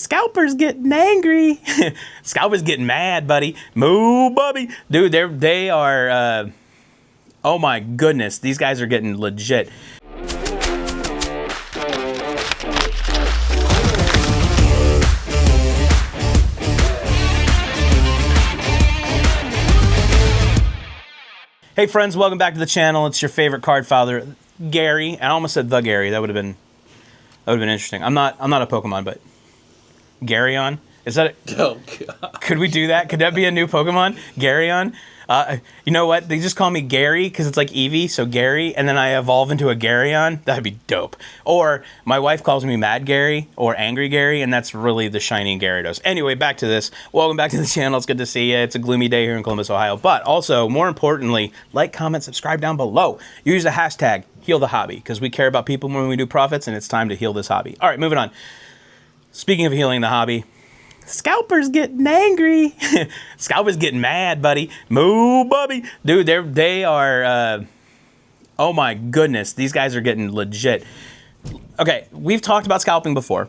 Scalpers getting angry. Scalpers getting mad, buddy. Moo, bubby. Dude, they are, oh my goodness. These guys are getting legit. Hey friends, welcome back to the channel. It's your favorite card father, Gary. I almost said the Gary. That would have been interesting. I'm not a Pokemon, but Garyon? Is that Oh god. Could we do that? Could that be a new Pokemon? Garyon? You know what? They just call me Gary because it's like Eevee, so Gary, and then I evolve into a Garyon. That'd be dope. Or my wife calls me Mad Gary or Angry Gary, and that's really the shining Gyarados. Anyway, back to this. Welcome back to the channel. It's good to see you. It's a gloomy day here in Columbus, Ohio. But also, more importantly, like, comment, subscribe down below. Use the hashtag #HealTheHobby because we care about people when we do profits, and it's time to heal this hobby. All right, moving on. Speaking of healing the hobby, Scalpers getting angry. Scalpers getting mad, buddy. Moo, bubby. Dude, they are, oh my goodness. These guys are getting legit. Okay, we've talked about scalping before.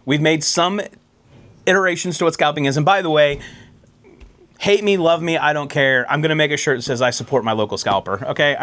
We've made some iterations to what scalping is. And by the way, hate me, love me, I don't care. I'm going to make a shirt that says I support my local scalper, okay?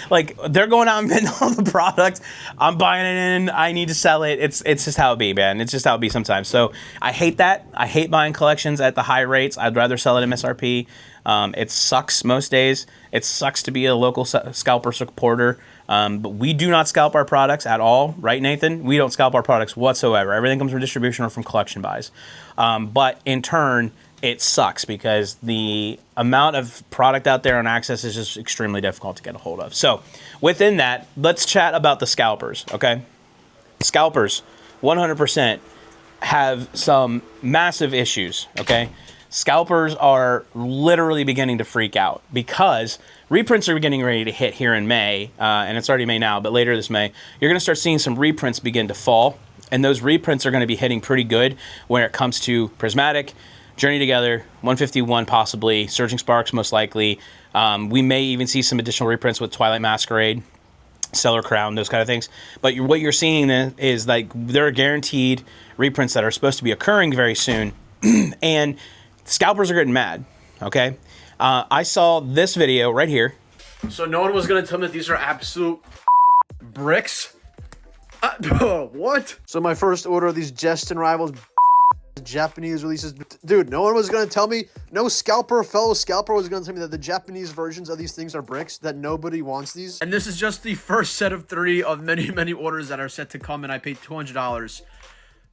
Like, they're going out and getting all the product. I'm buying it in. I need to sell it. It's just how it be, man. It's just how it be sometimes. So I hate that. I hate buying collections at the high rates. I'd rather sell it MSRP. It sucks most days. It sucks to be a local scalper supporter. But we do not scalp our products at all, right, Nathan? We don't scalp our products whatsoever. Everything comes from distribution or from collection buys. But in turn, it sucks because the amount of product out there on Access is just extremely difficult to get a hold of. So within that, let's chat about the scalpers, okay? Scalpers, 100%, have some massive issues, okay? Scalpers are literally beginning to freak out because reprints are getting ready to hit here in May, and it's already May now, but later this May, you're gonna start seeing some reprints begin to fall, and those reprints are gonna be hitting pretty good when it comes to Prismatic, Journey Together, 151 possibly, Surging Sparks most likely. We may even see some additional reprints with Twilight Masquerade, Stellar Crown, those kind of things. But what you're seeing then is like there are guaranteed reprints that are supposed to be occurring very soon, and scalpers are getting mad, okay? I saw this video right here. So no one was gonna tell me that these are absolute bricks? What? So my first order of these Justin Rivals Japanese releases, dude, no one was gonna tell me, no fellow scalper was gonna tell me that the Japanese versions of these things are bricks, that nobody wants these. And this is just the first set of 3 of many orders that are set to come, and I paid $200.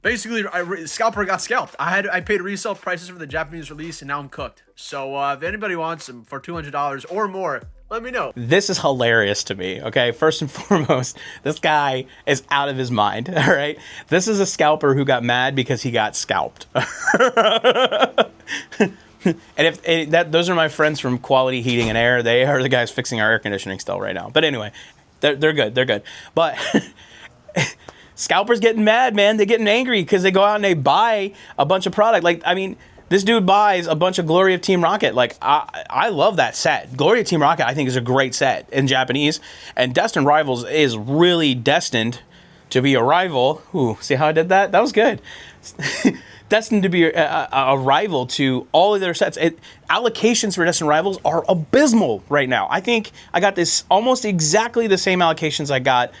Basically, scalper got scalped. I paid resale prices for the Japanese release, and now I'm cooked. So if anybody wants them for $200 or more, let me know. This is hilarious to me, okay? First and foremost, this guy is out of his mind, all right? This is a scalper who got mad because he got scalped. And those are my friends from Quality Heating and Air. They are the guys fixing our air conditioning still right now. But anyway, they're good. But scalpers getting mad, man. They're getting angry because they go out and they buy a bunch of product. Like, I mean, this dude buys a bunch of Glory of Team Rocket. Like, I love that set. Glory of Team Rocket, I think, is a great set in Japanese. And Destined Rivals is really destined to be a rival. Ooh, see how I did that? That was good. Destined to be a rival to all of their sets. Allocations for Destined Rivals are abysmal right now. I think I got this almost exactly the same allocations I got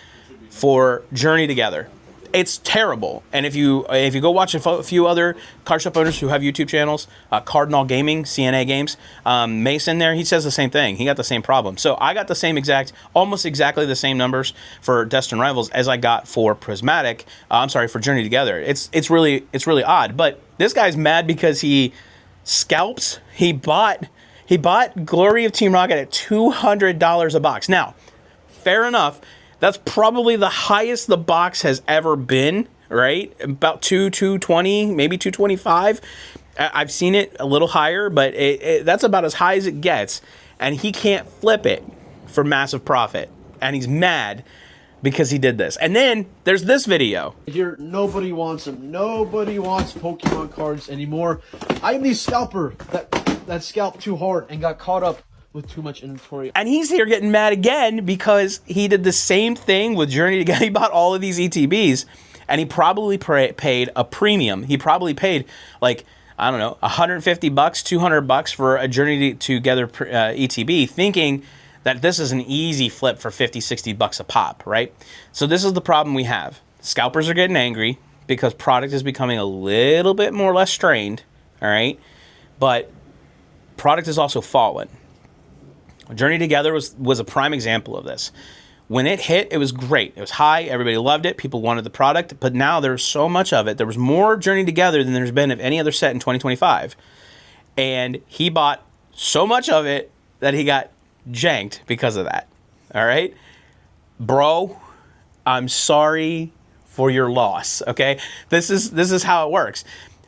for Journey Together. It's terrible. And if you go watch a few other card shop owners who have YouTube channels, Cardinal Gaming, CNA Games, Mason there, he says the same thing. He got the same problem. So I got the same almost exactly the same numbers for Destined Rivals as I got for Prismatic. For Journey Together. It's really odd. But this guy's mad because he scalps. He bought Glory of Team Rocket at $200 a box. Now, fair enough. That's probably the highest the box has ever been, right? About $220, maybe $225. I've seen it a little higher, but that's about as high as it gets. And he can't flip it for massive profit. And he's mad because he did this. And then there's this video. Here, nobody wants them. Nobody wants Pokemon cards anymore. I'm the scalper that scalped too hard and got caught up with too much inventory. And he's here getting mad again because he did the same thing with Journey Together. He bought all of these ETBs And he probably paid a premium. He probably paid like, I don't know, $150, $200 for a Journey Together ETB, thinking that this is an easy flip for 50, $60 a pop, right? So this is the problem we have. Scalpers are getting angry because product is becoming a little bit more less strained, all right? But product has also fallen. Journey Together was a prime example of this. When it hit, it was great. It was high. Everybody loved it. People wanted the product. But now there's so much of it. There was more Journey Together than there's been of any other set in 2025. And he bought so much of it that he got janked because of that. All right? Bro, I'm sorry for your loss, okay? This is how it works.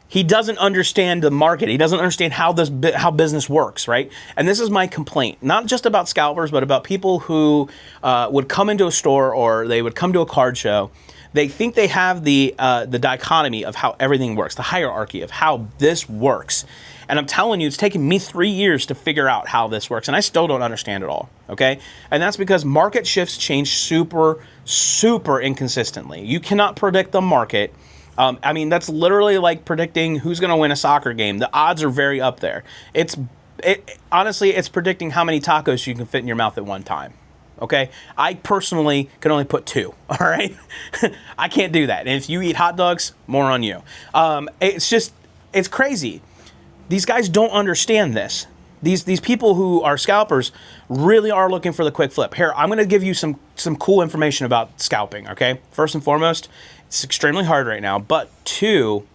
He doesn't understand the market. He doesn't understand how business works, right? And this is my complaint, not just about scalpers, but about people who would come into a store or they would come to a card show. They think they have the dichotomy of how everything works, the hierarchy of how this works. And I'm telling you, it's taken me 3 years to figure out how this works, and I still don't understand it all, okay? And that's because market shifts change super, super inconsistently. You cannot predict the market. I mean, that's literally like predicting who's going to win a soccer game. The odds are very up there. Honestly, it's predicting how many tacos you can fit in your mouth at one time. Okay? I personally can only put 2. All right? I can't do that. And if you eat hot dogs, more on you. It's crazy. These guys don't understand this. These people who are scalpers really are looking for the quick flip. Here, I'm going to give you some cool information about scalping, okay? First and foremost, it's extremely hard right now, but 2,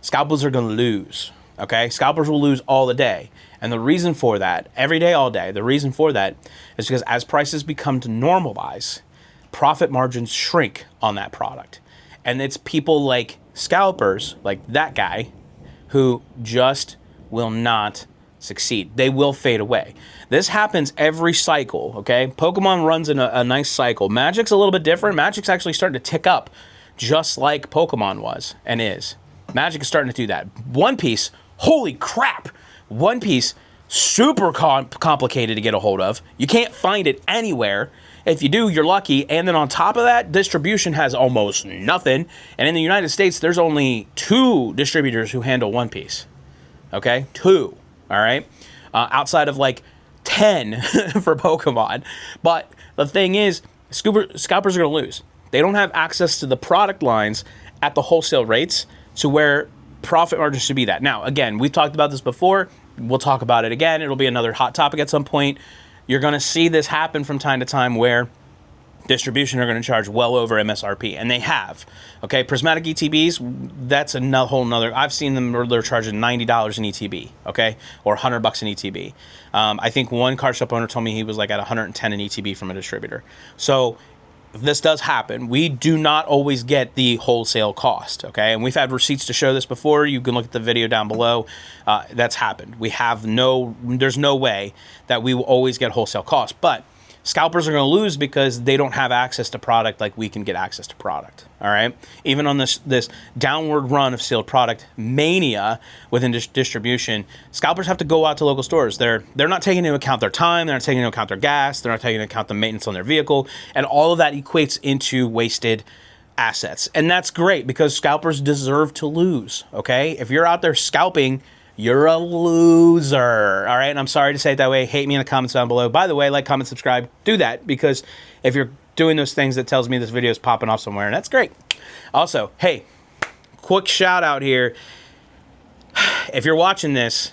scalpers are going to lose, okay? Scalpers will lose all the day. And the reason for that, every day, all day, the reason for that is because as prices become to normalize, profit margins shrink on that product. And it's people like scalpers, like that guy, who just will not succeed. They will fade away. This happens every cycle, okay? Pokemon runs in a nice cycle. Magic's a little bit different. Magic's actually starting to tick up just like Pokemon was and is. Magic is starting to do that. One Piece, holy crap! One Piece, super complicated to get a hold of. You can't find it anywhere. If you do, you're lucky. And then on top of that, distribution has almost nothing. And in the United States, there's only 2 distributors who handle One Piece. Okay? 2. All right? Outside of like 10 for Pokemon. But the thing is, scalpers are going to lose. They don't have access to the product lines at the wholesale rates to where profit margins should be that. Now, again, we've talked about this before. We'll talk about it again. It'll be another hot topic at some point. You're going to see this happen from time to time where distribution are going to charge well over MSRP, and they have. Okay, prismatic ETBs, that's a whole nother. I've seen them where they're charging $90 in ETB, okay, or $100 in ETB. I think one card shop owner told me he was like at 110 in ETB from a distributor. So if this does happen, we do not always get the wholesale cost, okay? And we've had receipts to show this before. You can look at the video down below. That's happened. There's no way that we will always get wholesale cost. But scalpers are going to lose because they don't have access to product like we can get access to product, all right? Even on this downward run of sealed product mania within distribution, scalpers have to go out to local stores. They're not taking into account their time, they're not taking into account their gas, they're not taking into account the maintenance on their vehicle, and all of that equates into wasted assets. And that's great because scalpers deserve to lose, okay? If you're out there scalping, you're a loser, all right? And I'm sorry to say it that way. Hate me in the comments down below. By the way, like, comment, subscribe. Do that because if you're doing those things, that tells me this video is popping off somewhere, and that's great. Also, hey, quick shout out here. If you're watching this,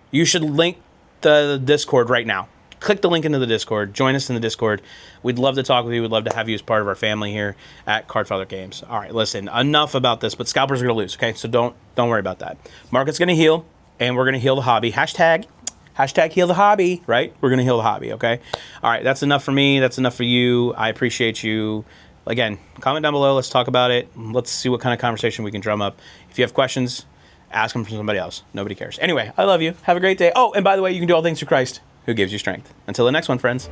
you should link the Discord right now. Click the link into the Discord. Join us in the Discord. We'd love to talk with you. We'd love to have you as part of our family here at Cardfather Games. All right, listen, enough about this, but scalpers are going to lose, okay? So don't worry about that. Market's going to heal, and we're going to heal the hobby. Hashtag heal the hobby, right? We're going to heal the hobby, okay? All right, that's enough for me. That's enough for you. I appreciate you. Again, comment down below. Let's talk about it. Let's see what kind of conversation we can drum up. If you have questions, ask them from somebody else. Nobody cares. Anyway, I love you. Have a great day. Oh, and by the way, you can do all things through Christ, who gives you strength. Until the next one, friends.